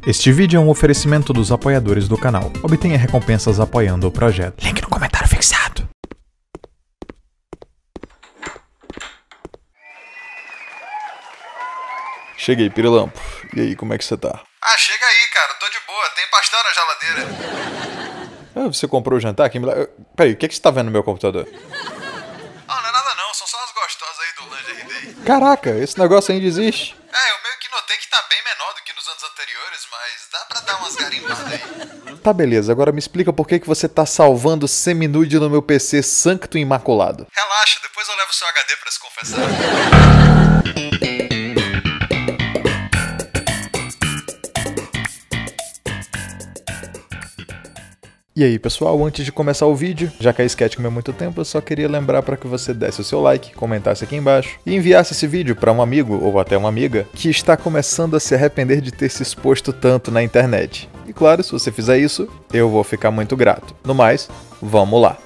Este vídeo é um oferecimento dos apoiadores do canal. Obtenha recompensas apoiando o projeto. Link no comentário fixado. Cheguei, Pirilampo. E aí, como é que você tá? Ah, chega aí, cara. Tô de boa. Tem pastel na geladeira. Ah, você comprou o jantar aqui? Peraí, o que você tá vendo no meu computador? Ah, não é nada não. São só as gostosas aí do Lingerie Day. Caraca, esse negócio ainda existe? É, eu meio que notei que tá bem menor do que nos anos anteriores, mas dá pra dar umas garimbadas aí. Tá, beleza. Agora me explica por que você tá salvando semi-nude no meu PC Sancto Imaculado. Relaxa, depois eu levo o seu HD pra se confessar. E aí pessoal, antes de começar o vídeo, já que a sketch comeu muito tempo, eu só queria lembrar para que você desse o seu like, comentasse aqui embaixo e enviasse esse vídeo para um amigo ou até uma amiga que está começando a se arrepender de ter se exposto tanto na internet. E claro, se você fizer isso, eu vou ficar muito grato. No mais, vamos lá!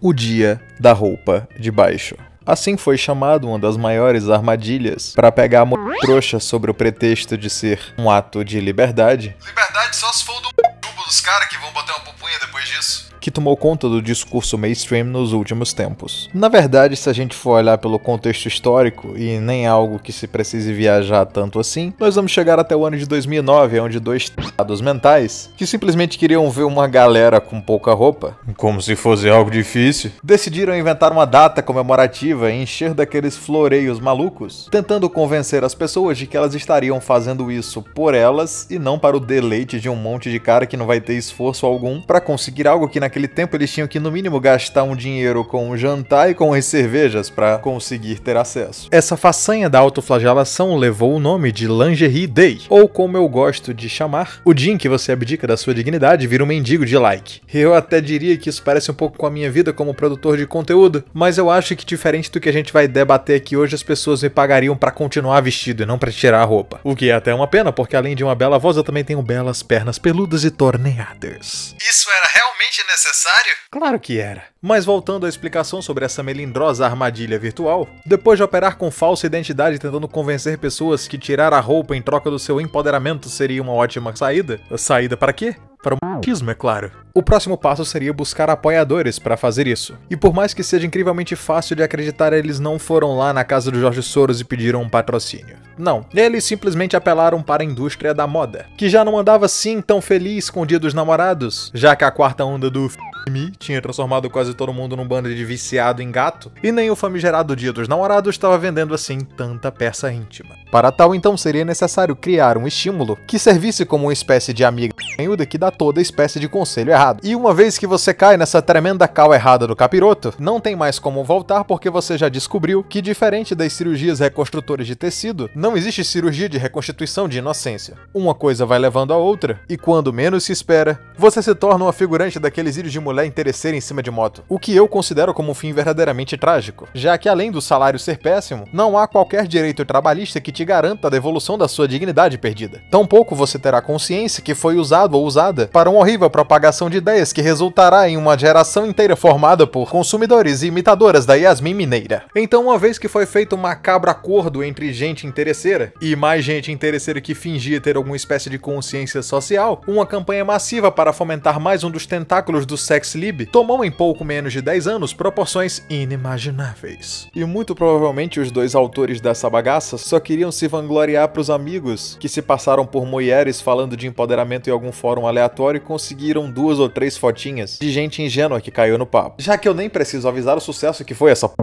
O dia da roupa de baixo. Assim foi chamado uma das maiores armadilhas para pegar a trouxa sobre o pretexto de ser um ato de liberdade. Liberdade só se for o do tubo dos caras que vão botar uma pupunha depois disso. Que tomou conta do discurso mainstream nos últimos tempos. Na verdade, se a gente for olhar pelo contexto histórico, e nem algo que se precise viajar tanto assim, nós vamos chegar até o ano de 2009, onde dois tardos mentais, que simplesmente queriam ver uma galera com pouca roupa, como se fosse algo difícil, decidiram inventar uma data comemorativa e encher daqueles floreios malucos, tentando convencer as pessoas de que elas estariam fazendo isso por elas e não para o deleite de um monte de cara que não vai ter esforço algum para conseguir algo que naquele tempo eles tinham que no mínimo gastar um dinheiro com o jantar e com as cervejas para conseguir ter acesso. Essa façanha da autoflagelação levou o nome de Lingerie Day, ou como eu gosto de chamar, o dia em que você abdica da sua dignidade e vira um mendigo de like. Eu até diria que isso parece um pouco com a minha vida como produtor de conteúdo, mas eu acho que diferente do que a gente vai debater aqui hoje, as pessoas me pagariam para continuar vestido e não para tirar a roupa. O que é até uma pena, porque além de uma bela voz, eu também tenho belas pernas peludas e torneadas. Isso era realmente necessário? Claro que era. Mas voltando à explicação sobre essa melindrosa armadilha virtual, depois de operar com falsa identidade tentando convencer pessoas que tirar a roupa em troca do seu empoderamento seria uma ótima saída, saída para quê? Para o machismo, é claro. O próximo passo seria buscar apoiadores para fazer isso. E por mais que seja incrivelmente fácil de acreditar, eles não foram lá na casa do Jorge Soros e pediram um patrocínio. Não, eles simplesmente apelaram para a indústria da moda, que já não andava assim tão feliz com o Dia dos Namorados, já que a quarta onda do me tinha transformado quase todo mundo num bando de viciado em gato, e nem o famigerado Dia dos Namorados estava vendendo assim tanta peça íntima. Para tal, então, seria necessário criar um estímulo que servisse como uma espécie de amiga miúda que dá toda espécie de conselho errado. E uma vez que você cai nessa tremenda cal errada do capiroto, não tem mais como voltar porque você já descobriu que, diferente das cirurgias reconstrutoras de tecido, não existe cirurgia de reconstituição de inocência. Uma coisa vai levando a outra, e quando menos se espera, você se torna uma figurante daqueles vídeos de mulher interesseira em cima de moto. O que eu considero como um fim verdadeiramente trágico, já que além do salário ser péssimo, não há qualquer direito trabalhista que te garanta a devolução da sua dignidade perdida. Tampouco você terá consciência que foi usado ou usada para uma horrível propagação de ideias que resultará em uma geração inteira formada por consumidores e imitadoras da Yasmin Mineira. Então, uma vez que foi feito um macabro acordo entre gente interesseira e mais gente interesseira que fingia ter alguma espécie de consciência social, uma campanha massiva para fomentar mais um dos tentáculos do sex lib tomou em pouco menos de 10 anos proporções inimagináveis. E muito provavelmente os dois autores dessa bagaça só queriam se vangloriar pros amigos que se passaram por mulheres falando de empoderamento em algum fórum aleatório e conseguiram 2 ou 3 fotinhas de gente ingênua que caiu no papo. Já que eu nem preciso avisar o sucesso que foi essa p...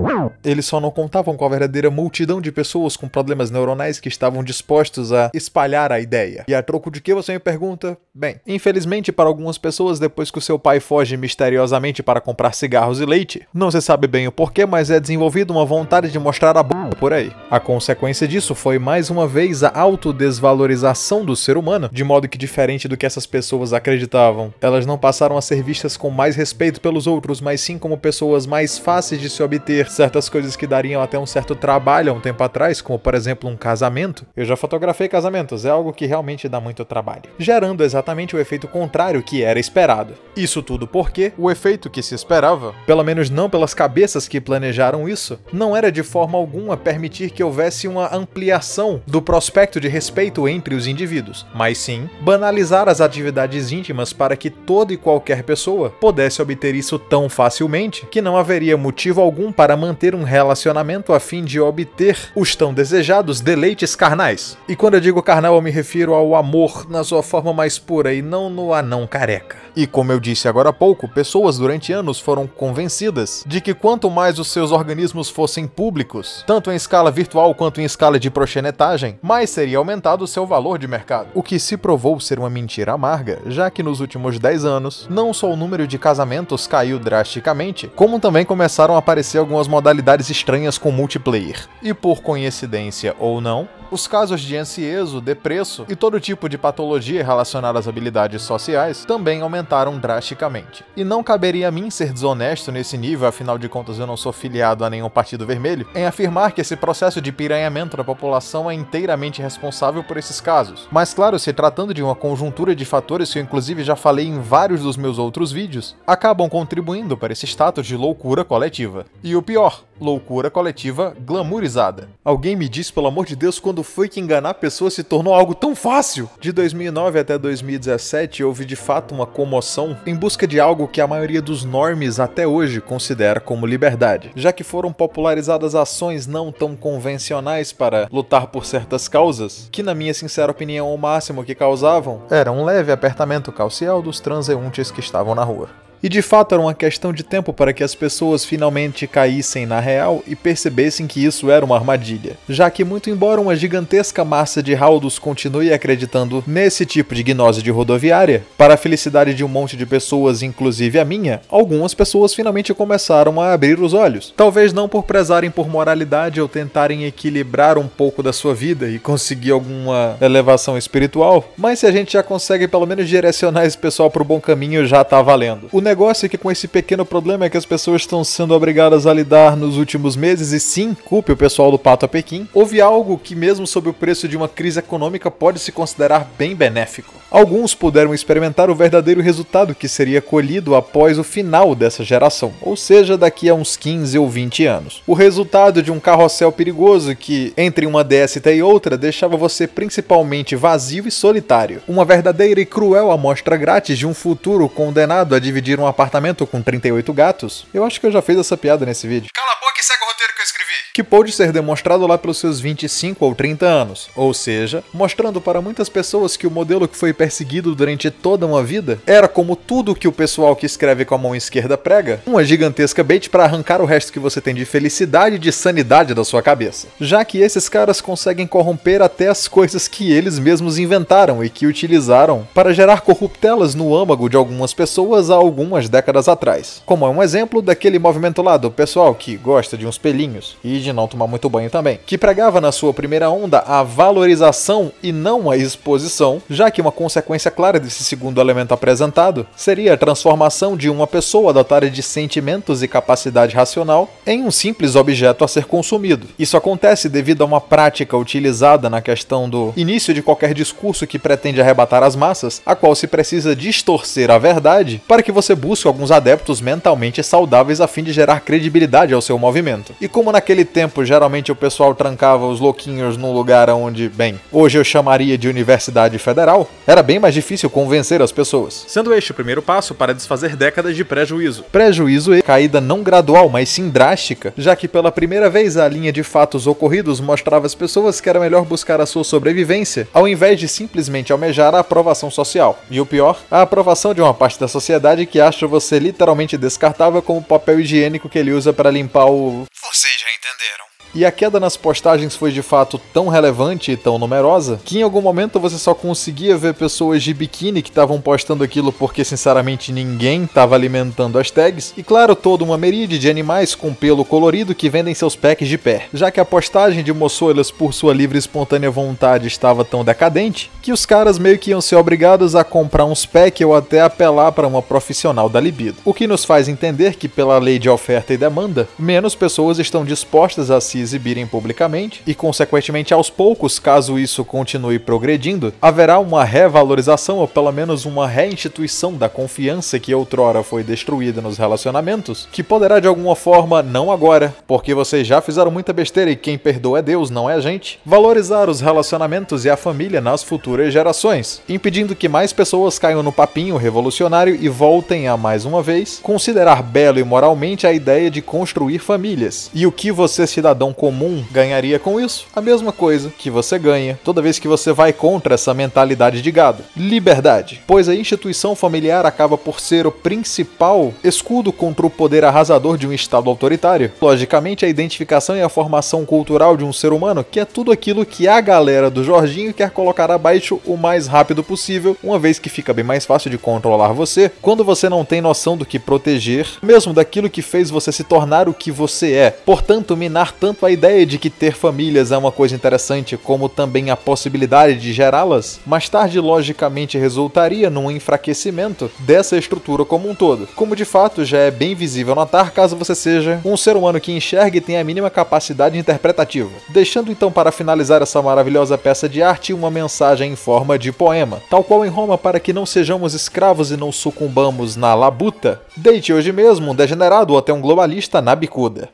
Eles só não contavam com a verdadeira multidão de pessoas com problemas neuronais que estavam dispostos a espalhar a ideia. E a troco de que, você me pergunta? Bem, infelizmente para algumas pessoas, depois que o seu pai foge misteriosamente para comprar cigarros e leite, não se sabe bem o porquê, mas é desenvolvida uma vontade de mostrar a b*** por aí. A consequência disso foi mais uma vez a autodesvalorização do ser humano, de modo que, diferente do que essas pessoas acreditavam, elas não passaram a ser vistas com mais respeito pelos outros, mas sim como pessoas mais fáceis de se obter certas coisas que dariam até um certo trabalho há um tempo atrás, como por exemplo um casamento. Eu já fotografei casamentos, é algo que realmente dá muito trabalho, gerando exatamente o efeito contrário que era esperado. Isso tudo porque o efeito que se esperava, pelo menos não pelas cabeças que planejaram isso, não era de forma alguma permitir que houvesse uma ampliação do prospecto de respeito entre os indivíduos, mas sim banalizar as atividades íntimas para que toda e qualquer pessoa pudesse obter isso tão facilmente que não haveria motivo algum para manter um relacionamento a fim de obter os tão desejados deleites carnais. E quando eu digo carnal, eu me refiro ao amor na sua forma mais pura e não no anão careca. E como eu disse agora há pouco, pessoas durante anos foram convencidas de que quanto mais os seus organismos fossem públicos, tanto em escala virtual quanto em escala de proxenetagem, mais seria aumentado o seu valor de mercado. O que se provou ser uma mentira amarga, já que nos últimos 10 anos, não só o número de casamentos caiu drasticamente, como também começaram a aparecer algumas modalidades estranhas com multiplayer. E por coincidência ou não, os casos de ansioso, depresso e todo tipo de patologia relacionada às habilidades sociais também aumentaram drasticamente. E não caberia a mim ser desonesto nesse nível, afinal de contas eu não sou filiado a nenhum partido vermelho, em afirmar que esse processo de piranhamento da população é inteiramente responsável por esses casos. Mas claro, se tratando de uma conjuntura de fatores que eu inclusive já falei em vários dos meus outros vídeos, acabam contribuindo para esse status de loucura coletiva. E o pior, loucura coletiva glamourizada. Alguém me diz, pelo amor de Deus, quando foi que enganar pessoas se tornou algo tão fácil? De 2009 até 2017 houve de fato uma comoção em busca de algo que a maioria dos normies até hoje considera como liberdade, já que foram popularizadas ações não tão convencionais para lutar por certas causas, que na minha sincera opinião o máximo que causavam era um leve apertamento calcial dos transeuntes que estavam na rua. E de fato era uma questão de tempo para que as pessoas finalmente caíssem na real e percebessem que isso era uma armadilha, já que muito embora uma gigantesca massa de raudos continue acreditando nesse tipo de gnose de rodoviária, para a felicidade de um monte de pessoas, inclusive a minha, algumas pessoas finalmente começaram a abrir os olhos. Talvez não por prezarem por moralidade ou tentarem equilibrar um pouco da sua vida e conseguir alguma elevação espiritual, mas se a gente já consegue pelo menos direcionar esse pessoal para o bom caminho, já tá valendo. O negócio é que com esse pequeno problema é que as pessoas estão sendo obrigadas a lidar nos últimos meses, e sim, culpe o pessoal do Pato a Pequim, houve algo que mesmo sob o preço de uma crise econômica pode se considerar bem benéfico. Alguns puderam experimentar o verdadeiro resultado que seria colhido após o final dessa geração, ou seja, daqui a uns 15 ou 20 anos. O resultado de um carrossel perigoso que, entre uma DST e outra, deixava você principalmente vazio e solitário. Uma verdadeira e cruel amostra grátis de um futuro condenado a dividir um apartamento com 38 gatos. Eu acho que eu já fiz essa piada nesse vídeo. Cala a boca e segue o roteiro que eu escrevi. Que pôde ser demonstrado lá pelos seus 25 ou 30 anos, ou seja, mostrando para muitas pessoas que o modelo que foi perseguido durante toda uma vida era, como tudo que o pessoal que escreve com a mão esquerda prega, uma gigantesca bait para arrancar o resto que você tem de felicidade e de sanidade da sua cabeça. Já que esses caras conseguem corromper até as coisas que eles mesmos inventaram e que utilizaram para gerar corruptelas no âmago de algumas pessoas há algumas décadas atrás. Como é um exemplo daquele movimento lá do pessoal que gosta de uns pelinhos e de não tomar muito banho também, que pregava na sua primeira onda a valorização e não a exposição, já que uma consequência clara desse segundo elemento apresentado seria a transformação de uma pessoa dotada de sentimentos e capacidade racional em um simples objeto a ser consumido. Isso acontece devido a uma prática utilizada na questão do início de qualquer discurso que pretende arrebatar as massas, a qual se precisa distorcer a verdade para que você busque alguns adeptos mentalmente saudáveis a fim de gerar credibilidade ao seu movimento. E como naquele tempo geralmente o pessoal trancava os louquinhos num lugar onde, bem, hoje eu chamaria de Universidade Federal, era bem mais difícil convencer as pessoas. Sendo este o primeiro passo para desfazer décadas de prejuízo. Prejuízo e caída não gradual, mas sim drástica, já que pela primeira vez a linha de fatos ocorridos mostrava às pessoas que era melhor buscar a sua sobrevivência, ao invés de simplesmente almejar a aprovação social. E o pior, a aprovação de uma parte da sociedade que acha você literalmente descartável como papel higiênico que ele usa para limpar o... Vocês já entenderam. e a queda nas postagens foi de fato tão relevante e tão numerosa que em algum momento você só conseguia ver pessoas de biquíni que estavam postando aquilo porque sinceramente ninguém estava alimentando as tags, e claro, toda uma miríade de animais com pelo colorido que vendem seus packs de pé, já que a postagem de moçoilas por sua livre e espontânea vontade estava tão decadente que os caras meio que iam ser obrigados a comprar uns packs ou até apelar para uma profissional da libido. O que nos faz entender que, pela lei de oferta e demanda, menos pessoas estão dispostas a se exibirem publicamente e, consequentemente, aos poucos, caso isso continue progredindo, haverá uma revalorização ou pelo menos uma reinstituição da confiança que outrora foi destruída nos relacionamentos, que poderá de alguma forma, não agora, porque vocês já fizeram muita besteira e quem perdoa é Deus, não é a gente, valorizar os relacionamentos e a família nas futuras gerações, impedindo que mais pessoas caiam no papinho revolucionário e voltem a, mais uma vez, considerar belo e moralmente a ideia de construir famílias. E o que você, cidadão comum, ganharia com isso? A mesma coisa que você ganha toda vez que você vai contra essa mentalidade de gado. Liberdade. Pois a instituição familiar acaba por ser o principal escudo contra o poder arrasador de um Estado autoritário. Logicamente, a identificação e a formação cultural de um ser humano, que é tudo aquilo que a galera do Jorginho quer colocar abaixo o mais rápido possível, uma vez que fica bem mais fácil de controlar você, quando você não tem noção do que proteger, mesmo daquilo que fez você se tornar o que você é. Portanto, minar tanto a ideia de que ter famílias é uma coisa interessante, como também a possibilidade de gerá-las, mais tarde logicamente resultaria num enfraquecimento dessa estrutura como um todo, como de fato já é bem visível notar caso você seja um ser humano que enxergue e tenha a mínima capacidade interpretativa. Deixando então para finalizar essa maravilhosa peça de arte uma mensagem em forma de poema, tal qual em Roma, para que não sejamos escravos e não sucumbamos na labuta, deite hoje mesmo um degenerado ou até um globalista na bicuda.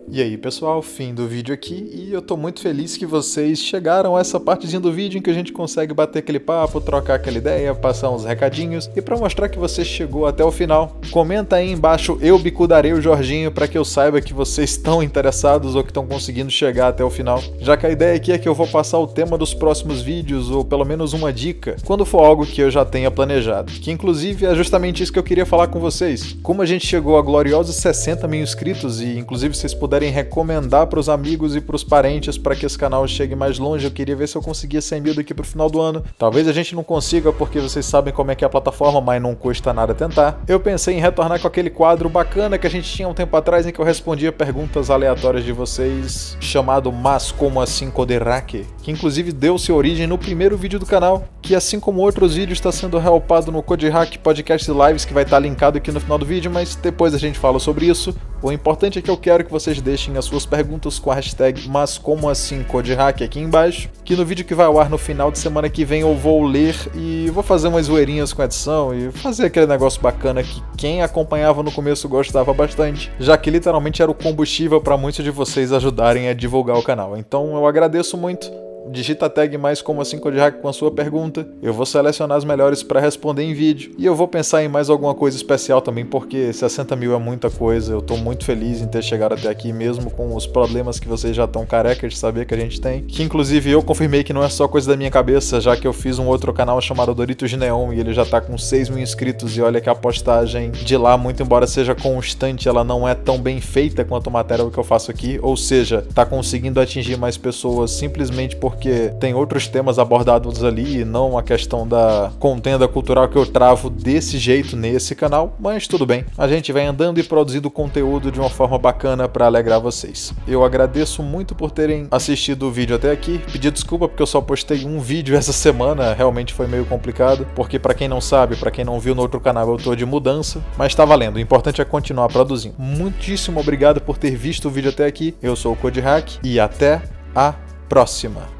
E aí pessoal, fim do vídeo aqui, e eu tô muito feliz que vocês chegaram a essa partezinha do vídeo em que a gente consegue bater aquele papo, trocar aquela ideia, passar uns recadinhos, e pra mostrar que você chegou até o final, comenta aí embaixo eu bicudarei o Jorginho pra que eu saiba que vocês estão interessados ou que estão conseguindo chegar até o final, já que a ideia aqui é que eu vou passar o tema dos próximos vídeos, ou pelo menos uma dica, quando for algo que eu já tenha planejado, que inclusive é justamente isso que eu queria falar com vocês. Como a gente chegou a gloriosos 60 mil inscritos, e inclusive vocês puderem recomendar para os amigos e para os parentes para que esse canal chegue mais longe, eu queria ver se eu conseguia 100 mil daqui pro final do ano. Talvez a gente não consiga porque vocês sabem como é que é a plataforma, mas não custa nada tentar. Eu pensei em retornar com aquele quadro bacana que a gente tinha um tempo atrás em que eu respondia perguntas aleatórias de vocês, chamado Mas Como Assim Coderhack, que inclusive deu-se origem no primeiro vídeo do canal, que assim como outros vídeos está sendo reupado no Coderhack Podcast Lives, que vai estar linkado aqui no final do vídeo, mas depois a gente fala sobre isso. O importante é que eu quero que vocês deixem as suas perguntas com a hashtag Mas Como Assim Coderhack aqui embaixo, que no vídeo que vai ao ar no final de semana que vem eu vou ler e vou fazer umas zoeirinhas com a edição e fazer aquele negócio bacana que quem acompanhava no começo gostava bastante, já que literalmente era o combustível para muitos de vocês ajudarem a divulgar o canal. Então eu agradeço muito. Digita a tag Mais Como Assim Coderhack com a sua pergunta, eu vou selecionar as melhores para responder em vídeo, e eu vou pensar em mais alguma coisa especial também, porque 60 mil é muita coisa. Eu tô muito feliz em ter chegado até aqui, mesmo com os problemas que vocês já estão carecas de saber que a gente tem, que inclusive eu confirmei que não é só coisa da minha cabeça, já que eu fiz um outro canal chamado Doritos de Neon e ele já tá com 6 mil inscritos, e olha que a postagem de lá, muito embora seja constante, ela não é tão bem feita quanto a matéria que eu faço aqui, ou seja, tá conseguindo atingir mais pessoas simplesmente porque tem outros temas abordados ali e não a questão da contenda cultural que eu travo desse jeito nesse canal, mas tudo bem, a gente vai andando e produzindo conteúdo de uma forma bacana para alegrar vocês. Eu agradeço muito por terem assistido o vídeo até aqui, pedir desculpa porque eu só postei um vídeo essa semana, realmente foi meio complicado, porque para quem não sabe, para quem não viu no outro canal, eu tô de mudança, mas tá valendo, o importante é continuar produzindo. Muitíssimo obrigado por ter visto o vídeo até aqui, eu sou o Coderhack e até a próxima.